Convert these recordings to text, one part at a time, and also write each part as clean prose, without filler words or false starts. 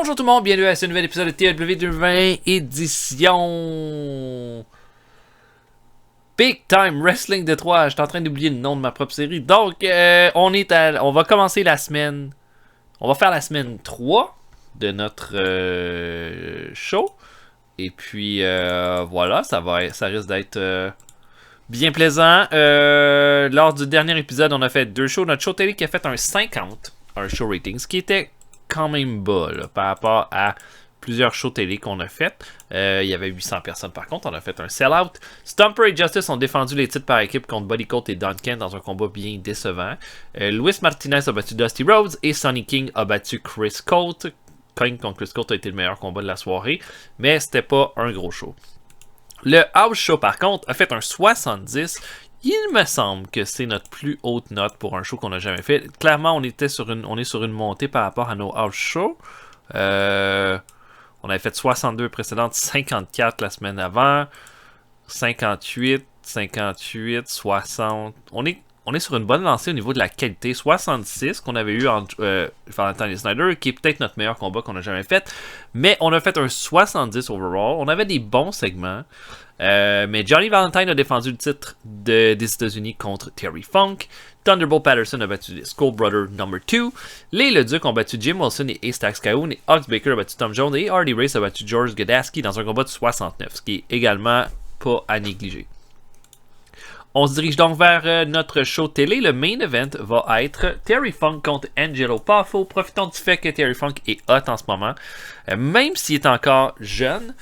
Bonjour tout le monde, bienvenue à ce nouvel épisode de TLW 2020 édition Big Time Wrestling de 3. J'étais en train d'oublier le nom de ma propre série. Donc, on va commencer la semaine. On va faire la semaine 3 de notre show. Et puis, voilà, ça risque d'être bien plaisant. Lors du dernier épisode, on a fait 2 shows. Notre show télé qui a fait un 50, un show rating, ce qui était quand même bas là, par rapport à plusieurs shows télé qu'on a fait. Il y avait 800 personnes par contre. On a fait un sell-out. Stomper et Justice ont défendu les titres par équipe contre Buddy Colt et Duncan dans un combat bien décevant. Luis Martinez a battu Dusty Rhodes et Sonny King a battu Chris Colt. King contre Chris Colt a été le meilleur combat de la soirée, mais c'était pas un gros show. Le House Show par contre a fait un 70. Il me semble que c'est notre plus haute note pour un show qu'on n'a jamais fait. Clairement, on est sur une montée par rapport à nos house shows. On avait fait 62 précédentes, 54 la semaine avant, 58, 60. On est sur une bonne lancée au niveau de la qualité. 66 qu'on avait eu entre Valentine et Snyder, qui est peut-être notre meilleur combat qu'on a jamais fait. Mais on a fait un 70 overall. On avait des bons segments. Mais Johnny Valentine a défendu le titre des États-Unis contre Terry Funk. Thunderbolt Patterson a battu les Skull Brothers No. 2. Les Leduc ont battu Jim Wilson et Astax Cahoon. Et Ox Baker a battu Tom Jones. Et Hardy Race a battu George Gadaski dans un combat de 69. Ce qui est également pas à négliger. On se dirige donc vers notre show télé. Le main event va être Terry Funk contre Angelo Poffo. Profitons du fait que Terry Funk est hot en ce moment. Même s'il est encore jeune,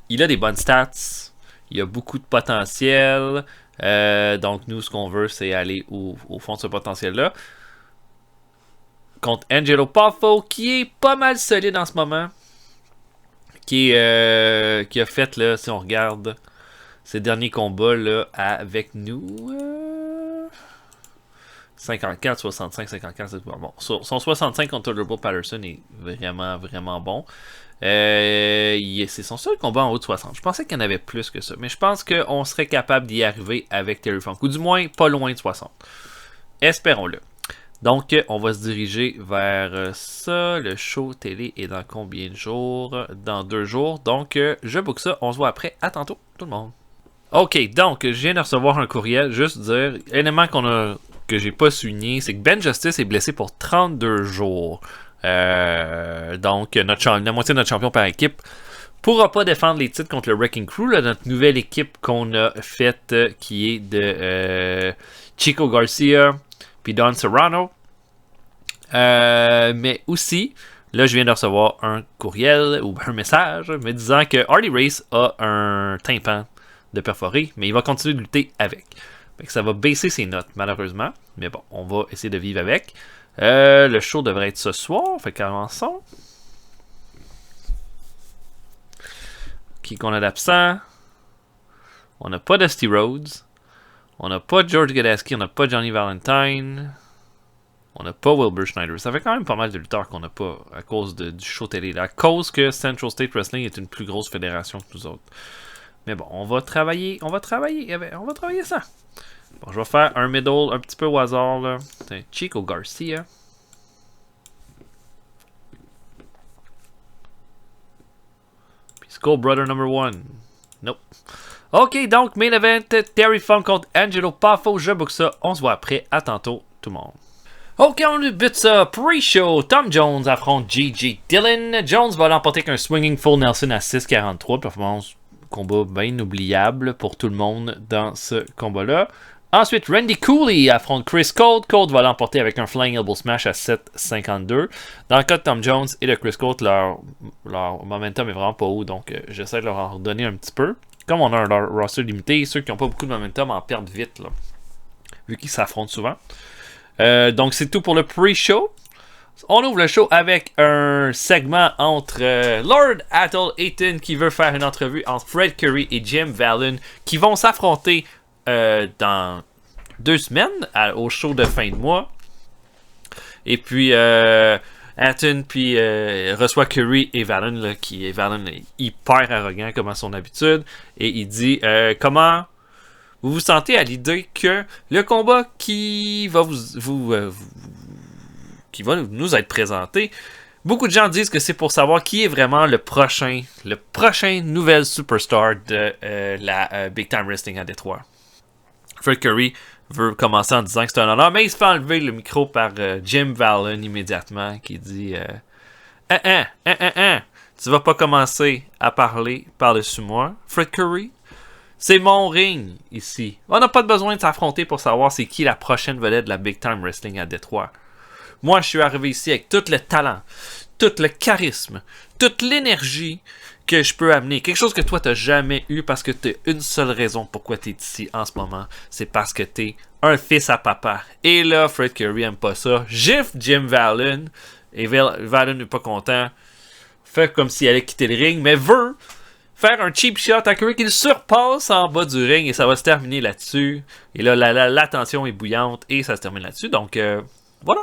il a des bonnes stats. Il y a beaucoup de potentiel. Donc, nous, ce qu'on veut, c'est aller au fond de ce potentiel-là. Contre Angelo Poffo, qui est pas mal solide en ce moment. Qui a fait, là, si on regarde ses derniers combats là, avec nous. 54, 65, 54, c'est bon. Son 65 contre Thunderbolt Patterson est vraiment, vraiment bon. C'est son seul combat en haut de 60. Je pensais qu'il y en avait plus que ça. Mais je pense qu'on serait capable d'y arriver avec Terry Funk. Ou du moins, pas loin de 60. Espérons-le. Donc, on va se diriger vers ça. Le show télé est dans combien de jours? Dans 2 jours. Donc, je book ça. On se voit après. À tantôt, tout le monde. Ok, donc, je viens de recevoir un courriel. Juste dire, élément que j'ai pas souligné, c'est que Ben Justice est blessé pour 32 jours. Donc, la moitié de notre champion par équipe pourra pas défendre les titres contre le Wrecking Crew, là, notre nouvelle équipe qu'on a faite qui est de Chico Garcia puis Don Serrano. Mais aussi, là, je viens de recevoir un courriel ou un message me disant que Hardy Race a un tympan de perforé, mais il va continuer de lutter avec. Fait que ça va baisser ses notes, malheureusement. Mais bon, on va essayer de vivre avec. Le show devrait être ce soir. Fait commençons. Qui qu'on a d'absent? On n'a pas Dusty Rhodes. On n'a pas George Gadaski. On n'a pas Johnny Valentine. On n'a pas Wilbur Schneider. Ça fait quand même pas mal de lutteurs qu'on n'a pas à cause du show télé. À cause que Central State Wrestling est une plus grosse fédération que nous autres. Mais bon, on va travailler ça. Bon, je vais faire un middle un petit peu au hasard, là. C'est un Chico Garcia. Puis Skull Brother No. 1. Nope. Ok, donc, main event, Terry Funk contre Angelo Poffo. Je book ça. On se voit après. À tantôt, tout le monde. Ok, on débute ça. Pre-show, Tom Jones affronte J.J. Dillon. Jones va l'emporter avec un swinging full Nelson à 6.43. Performance, combat bien oubliable pour tout le monde dans ce combat-là. Ensuite, Randy Cooley affronte Chris Colt. Colt va l'emporter avec un Flying Elbow Smash à 7.52. Dans le cas de Tom Jones et de Chris Colt, leur momentum est vraiment pas haut, donc j'essaie de leur en redonner un petit peu. Comme on a un roster limité, ceux qui n'ont pas beaucoup de momentum en perdent vite, là, vu qu'ils s'affrontent souvent. Donc c'est tout pour le pre-show. On ouvre le show avec un segment entre Lord Athol Hayton qui veut faire une entrevue entre Fred Curry et Jim Vallon qui vont s'affronter dans 2 semaines au show de fin de mois. Et puis Hayton reçoit Curry et Vallon là, Vallon est hyper arrogant comme à son habitude et il dit comment vous vous sentez à l'idée que le combat qui va nous être présenté Beaucoup de gens disent que c'est pour savoir qui est vraiment le prochain nouvelle superstar de la Big Time Wrestling à Détroit. Fred Curry veut commencer en disant que c'est un honneur, mais il se fait enlever le micro par Jim Vallon immédiatement, qui dit tu vas pas commencer à parler par-dessus moi, Fred Curry. C'est mon ring ici. On n'a pas besoin de s'affronter pour savoir c'est qui la prochaine vedette de la Big Time Wrestling à Détroit. Moi, je suis arrivé ici avec tout le talent, tout le charisme, toute l'énergie que je peux amener. Quelque chose que toi, t'as jamais eu parce que t'as une seule raison pourquoi t'es ici en ce moment. C'est parce que t'es un fils à papa. Et là, Fred Curry aime pas ça. Gifle Jim Vallon. Et Vallon n'est pas content. Fait comme s'il allait quitter le ring, mais veut faire un cheap shot à Curry qu'il surpasse en bas du ring et ça va se terminer là-dessus. Et là, la tension est bouillante et ça se termine là-dessus. Donc, voilà.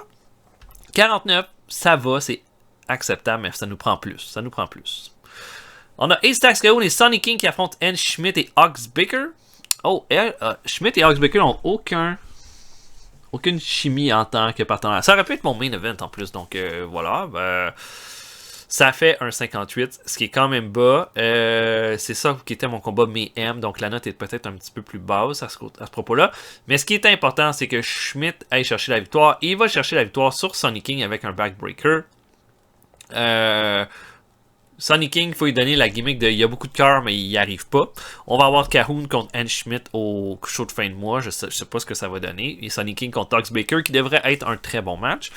49, ça va, c'est acceptable, mais ça nous prend plus. Ça nous prend plus. On a Ace Taxcao et Sonny King qui affrontent N. Schmidt et Ox Baker. Oh, Schmidt et Ox Baker n'ont aucune chimie en tant que partenaire. Ça aurait pu être mon main event en plus, donc voilà. Ça fait un 58, ce qui est quand même bas. C'est ça qui était mon combat Mayhem, donc la note est peut-être un petit peu plus basse à ce propos-là. Mais ce qui est important, c'est que Schmidt aille chercher la victoire. Il va chercher la victoire sur Sonny King avec un backbreaker. Sonny King, il faut lui donner la gimmick de il y a beaucoup de cœur, mais il n'y arrive pas. On va avoir Cahoon contre N. Schmidt au show de fin de mois. Je sais pas ce que ça va donner. Et Sonny King contre Ox Baker, qui devrait être un très bon match.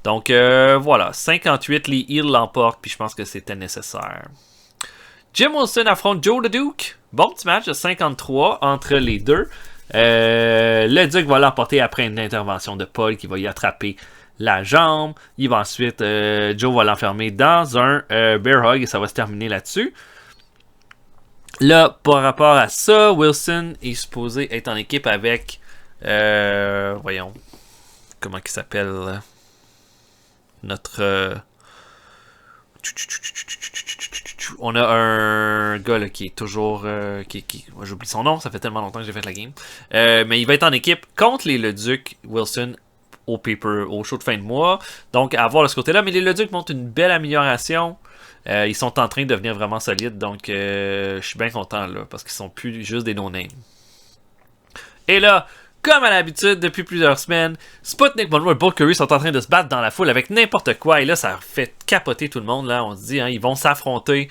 Donc voilà, 58, les Heels l'emportent, puis je pense que c'était nécessaire. Jim Wilson affronte Joe the Duke. Bon petit match de 53 entre les deux. Le Duke va l'emporter après une intervention de Paul qui va y attraper la jambe. Il va ensuite, Joe va l'enfermer dans un bear hug et ça va se terminer là-dessus. Là, par rapport à ça, Wilson est supposé être en équipe avec, voyons, comment il s'appelle notre... on a un gars là, qui est toujours... j'oublie son nom, ça fait tellement longtemps que j'ai fait la game. Mais il va être en équipe contre les Leduc Wilson au show de fin de mois. Donc, à voir de ce côté-là. Mais les Leduc montrent une belle amélioration. Ils sont en train de devenir vraiment solides. Donc, je suis bien content là, parce qu'ils sont plus juste des no-names. Et là... Comme à l'habitude, depuis plusieurs semaines, Sputnik Monroe et Bull Curry sont en train de se battre dans la foule avec n'importe quoi. Et là, ça fait capoter tout le monde. Là, on se dit, ils vont s'affronter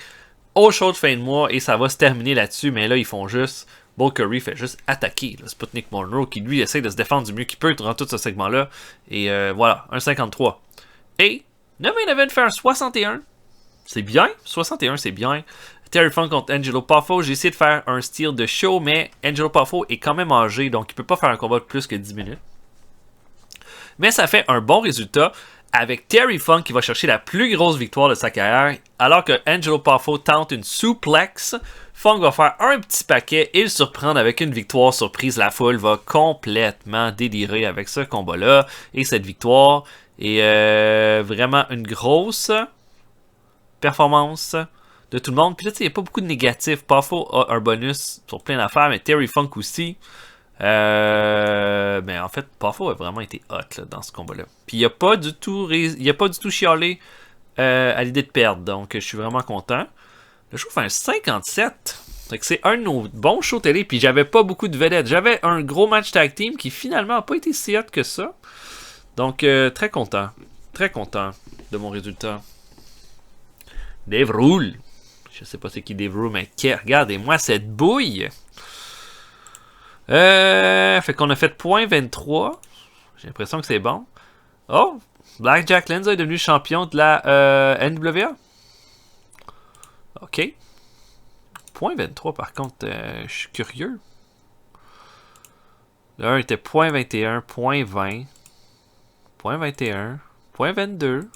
au show de fin de mois et ça va se terminer là-dessus. Mais là, ils font juste... Bull Curry fait juste attaquer là, Sputnik Monroe qui, lui, essaie de se défendre du mieux qu'il peut durant tout ce segment-là. Et voilà, un 53. Et le main event fait un 61. C'est bien. 61, c'est bien. Terry Funk contre Angelo Poffo. J'ai essayé de faire un style de show, mais Angelo Poffo est quand même âgé, donc il peut pas faire un combat de plus que 10 minutes. Mais ça fait un bon résultat avec Terry Funk qui va chercher la plus grosse victoire de sa carrière, alors que Angelo Poffo tente une suplex. Funk va faire un petit paquet et le surprendre avec une victoire surprise. La foule va complètement délirer avec ce combat-là. Et cette victoire est vraiment une grosse performance de tout le monde. Puis là, il n'y a pas beaucoup de négatifs. Poffo a un bonus sur plein d'affaires, mais Terry Funk aussi. Mais en fait, Poffo a vraiment été hot là, dans ce combat-là. Puis il n'a pas du tout chialé à l'idée de perdre. Donc, je suis vraiment content. Le show fait un 57. C'est un de nos bons shows télé. Puis j'avais pas beaucoup de vedettes. J'avais un gros match tag team qui finalement n'a pas été si hot que ça. Donc, très content. Très content de mon résultat. Dave Rule. Je sais pas c'est qui Dave Rule, mais regardez-moi cette bouille. Fait qu'on a fait .23. J'ai l'impression que c'est bon. Oh! Black Jack Lanza est devenu champion de la NWA. OK. .23 par contre, je suis curieux. Le 1 était .21, .20, .21, .22,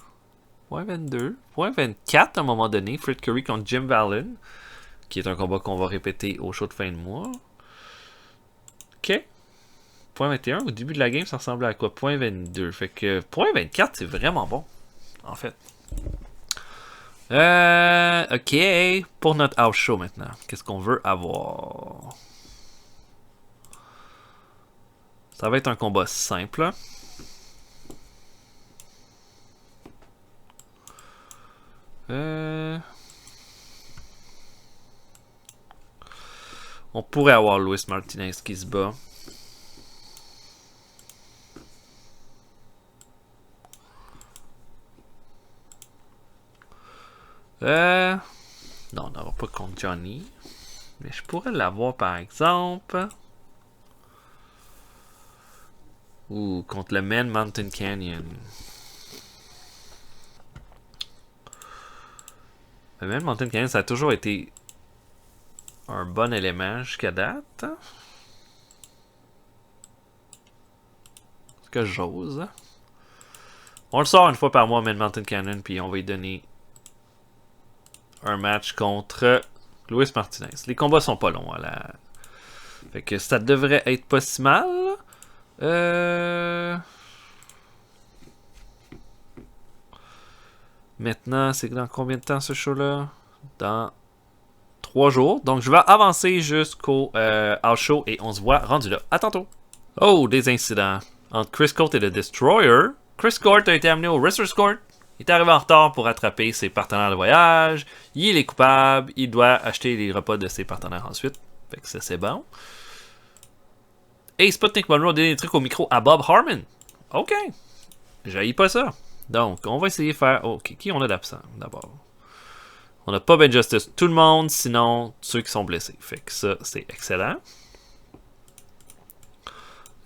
.22, .24 à un moment donné. Fred Curry contre Jim Vallon, qui est un combat qu'on va répéter au show de fin de mois. OK. .21, au début de la game, ça ressemblait à quoi? .22. Fait que .24, c'est vraiment bon, en fait. OK. Pour notre house show maintenant, qu'est-ce qu'on veut avoir? Ça va être un combat simple. On pourrait avoir Luis Martinez qui se bat. Non, on n'aura pas contre Johnny. Mais je pourrais l'avoir par exemple. Ou contre le Man Mountain Canyon. Le Man Mountain Canyon, ça a toujours été un bon élément jusqu'à date. Est-ce que j'ose? On le sort une fois par mois, Man Mountain Canyon, puis on va lui donner un match contre Luis Martinez. Les combats sont pas longs. Fait que ça devrait être pas si mal. Maintenant, c'est dans combien de temps ce show-là? Dans 3 jours. Donc, je vais avancer jusqu'au house show et on se voit rendu là. À tantôt. Oh, des incidents. Entre Chris Colt et le Destroyer. Chris Colt a été amené au Wrestler's Court. Il est arrivé en retard pour rattraper ses partenaires de voyage. Il est coupable. Il doit acheter les repas de ses partenaires ensuite. Fait que ça, c'est bon. Et Sputnik Monroe a donné des trucs au micro à Bob Harmon. OK. J'haïs pas ça. Donc, on va essayer de faire... OK, qui on a d'absent, d'abord? On n'a pas Ben Justice. Tout le monde, sinon ceux qui sont blessés. Fait que ça, c'est excellent.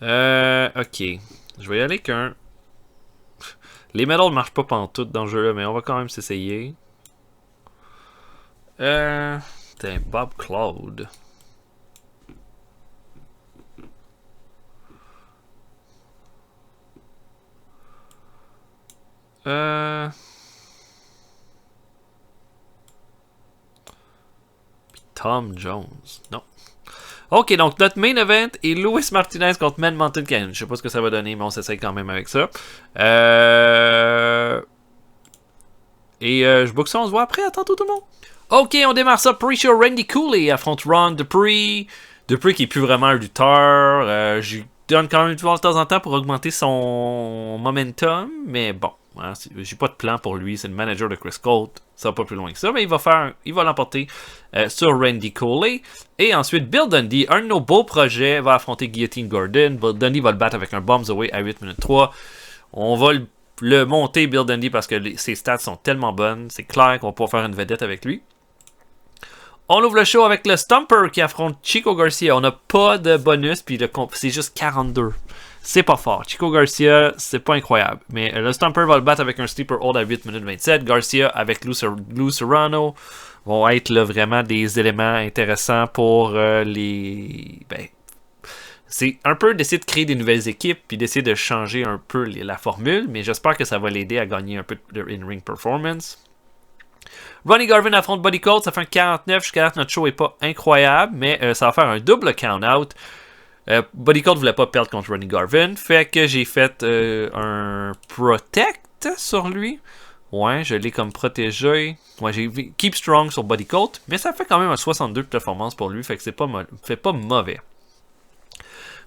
OK. Je vais y aller qu'un... Les medals ne marchent pas pantoute dans le jeu-là, mais on va quand même s'essayer. C'est Bob Claude. Tom Jones. Non. OK, donc notre main event est Luis Martinez contre Man Mountain Canyon. Je sais pas ce que ça va donner, mais on s'essaye quand même avec ça. Je book ça, on se voit après. À tantôt tout le monde. OK, on démarre ça. Pre-show, Randy Cooley affronte Ron Dupree. Dupree qui est plus vraiment un lutteur. Je donne quand même une fois de temps en temps pour augmenter son momentum. Mais bon, hein, j'ai pas de plan pour lui. C'est le manager de Chris Colt. Ça va pas plus loin que ça. Mais il va l'emporter sur Randy Cooley. Et ensuite, Bill Dundee, un de nos beaux projets, va affronter Guillotine Gordon. Bill Dundee va le battre avec un Bombs Away à 8 minutes 3. On va le monter, Bill Dundee, parce que ses stats sont tellement bonnes. C'est clair qu'on va pouvoir faire une vedette avec lui. On ouvre le show avec le Stumper qui affronte Chico Garcia. On n'a pas de bonus, puis c'est juste 42. C'est pas fort. Chico Garcia, c'est pas incroyable. Mais le Stumper va le battre avec un Sleeper Hold à 8 minutes 27. Garcia avec Lou Serrano vont être là, vraiment des éléments intéressants pour les... c'est un peu d'essayer de créer des nouvelles équipes puis d'essayer de changer un peu la formule, mais j'espère que ça va l'aider à gagner un peu de in-ring performance. Ronnie Garvin affronte Buddy Colt, ça fait un 49. Jusqu'à là, notre show est pas incroyable, mais ça va faire un double count-out. Buddy Colt voulait pas perdre contre Ronnie Garvin, fait que j'ai fait un Protect sur lui. Ouais, je l'ai comme protégé. Ouais, j'ai Keep Strong sur Buddy Colt, mais ça fait quand même un 62 de performance pour lui, fait que c'est pas mauvais.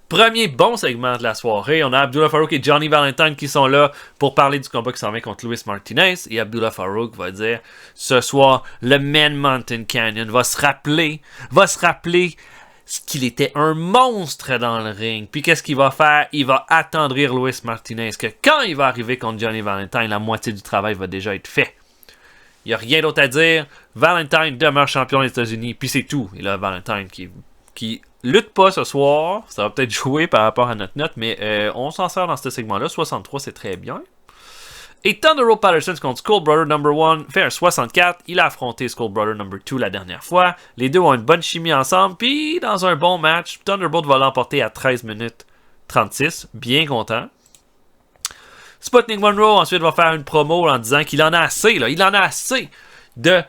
Premier bon segment de la soirée, on a Abdullah Farouk et Johnny Valentine qui sont là pour parler du combat qui s'en vient contre Luis Martinez. Et Abdullah Farouk va dire, ce soir, le Man Mountain Canyon va se rappeler qu'il était un monstre dans le ring. Puis qu'est-ce qu'il va faire? Il va attendrir Luis Martinez, que quand il va arriver contre Johnny Valentine, la moitié du travail va déjà être fait. Il n'y a rien d'autre à dire. Valentine demeure champion des États-Unis, puis c'est tout. Et là, Valentine qui lutte pas ce soir. Ça va peut-être jouer par rapport à notre note, mais on s'en sort dans ce segment-là. 63, c'est très bien. Et Thunder Road Patterson contre Skull Brother No. 1 fait un 64. Il a affronté Skull Brother No. 2 la dernière fois. Les deux ont une bonne chimie ensemble. Puis, dans un bon match, Thunderbolt va l'emporter à 13 minutes 36. Bien content. Sputnik Monroe ensuite va faire une promo en disant qu'il en a assez. Là. Il en a assez de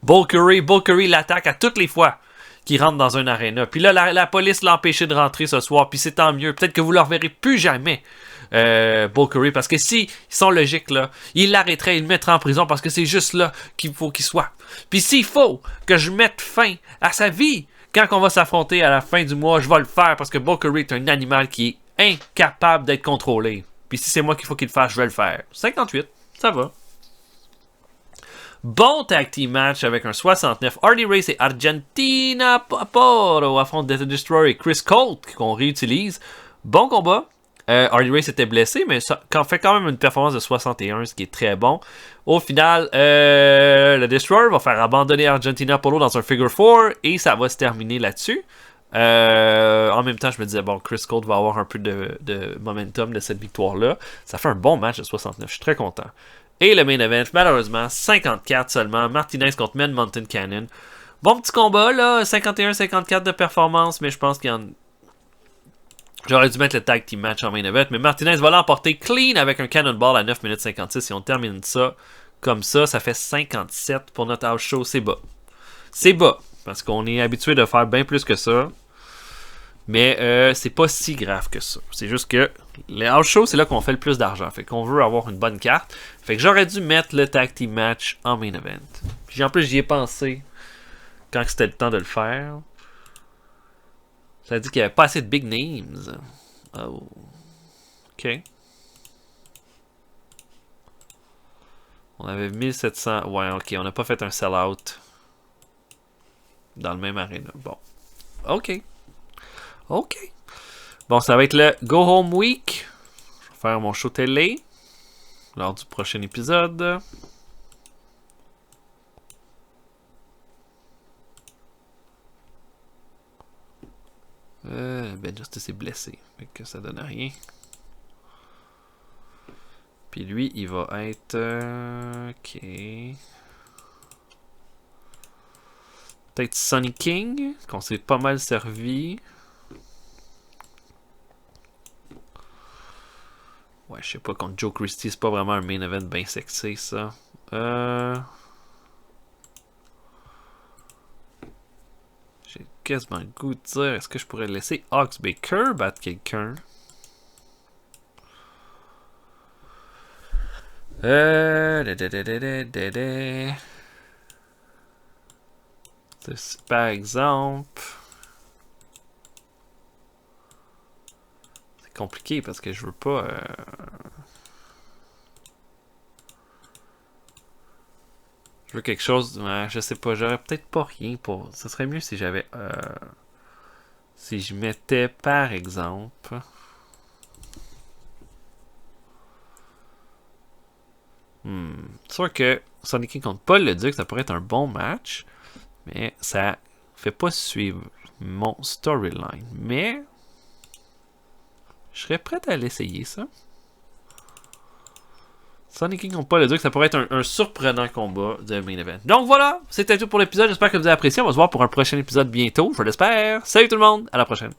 Bull Curry. Bull Curry l'attaque à toutes les fois qu'il rentre dans un aréna. Puis là, la police l'a empêché de rentrer ce soir. Puis c'est tant mieux. Peut-être que vous ne le reverrez plus jamais. Bull Curry, parce que si ils sont logiques là, ils l'arrêteraient, ils le mettraient en prison parce que c'est juste là qu'il faut qu'il soit. Puis s'il faut que je mette fin à sa vie quand on va s'affronter à la fin du mois, je vais le faire parce que Bull Curry est un animal qui est incapable d'être contrôlé. Puis si c'est moi qu'il faut qu'il le fasse, je vais le faire. 58, ça va. Bon tag team match avec un 69. Hardy Race et Argentina Poro affrontent Death Destroyer et Chris Colt qu'on réutilise. Bon combat. Hardy Race était blessé, mais ça fait quand même une performance de 61, ce qui est très bon. Au final, le Destroyer va faire abandonner Argentina Polo dans un Figure 4 et ça va se terminer là-dessus. En même temps, je me disais, bon, Chris Colt va avoir un peu de momentum de cette victoire-là. Ça fait un bon match de 69, je suis très content. Et le main event, malheureusement, 54 seulement. Martinez contre Man Mountain Cannon. Bon petit combat, là, 51-54 de performance, mais je pense qu'il y en... J'aurais dû mettre le tag team match en main event, mais Martinez va l'emporter clean avec un cannonball à 9 minutes 56. Si on termine ça comme ça fait 57 pour notre house show. C'est bas. C'est bas, parce qu'on est habitué de faire bien plus que ça. Mais c'est pas si grave que ça. C'est juste que les house shows, c'est là qu'on fait le plus d'argent. Fait qu'on veut avoir une bonne carte. Fait que j'aurais dû mettre le tag team match en main event. Puis en plus, j'y ai pensé quand c'était le temps de le faire. Ça a dit qu'il n'y avait pas assez de big names. Oh. OK. On avait 1700. Ouais, OK. On n'a pas fait un sell-out dans le même arena. Bon. OK. OK. Bon, ça va être le Go Home Week. Je vais faire mon show télé lors du prochain épisode. Ben Justice est blessé, fait que ça donne rien. Puis lui, il va être... ok. Peut-être Sonny King, qu'on s'est pas mal servi. Ouais, je sais pas, contre Joe Christie, c'est pas vraiment un main event bien sexy, ça. J'ai quasiment le goût de dire, est-ce que je pourrais laisser Ox Baker battre quelqu'un? Par exemple... C'est compliqué parce que je veux pas... Je veux quelque chose... Ouais, je sais pas, j'aurais peut-être pas rien pour... Ce serait mieux si j'avais... Si je mettais, par exemple... C'est sûr que Sonic King contre Paul le Duc, ça pourrait être un bon match. Mais ça fait pas suivre mon storyline. Mais... Je serais prêt à l'essayer, ça. Sonic King contre Paul le Duc, ça pourrait être un surprenant combat de main event. Donc voilà, c'était tout pour l'épisode. J'espère que vous avez apprécié. On va se voir pour un prochain épisode bientôt. Je l'espère. Salut tout le monde, à la prochaine.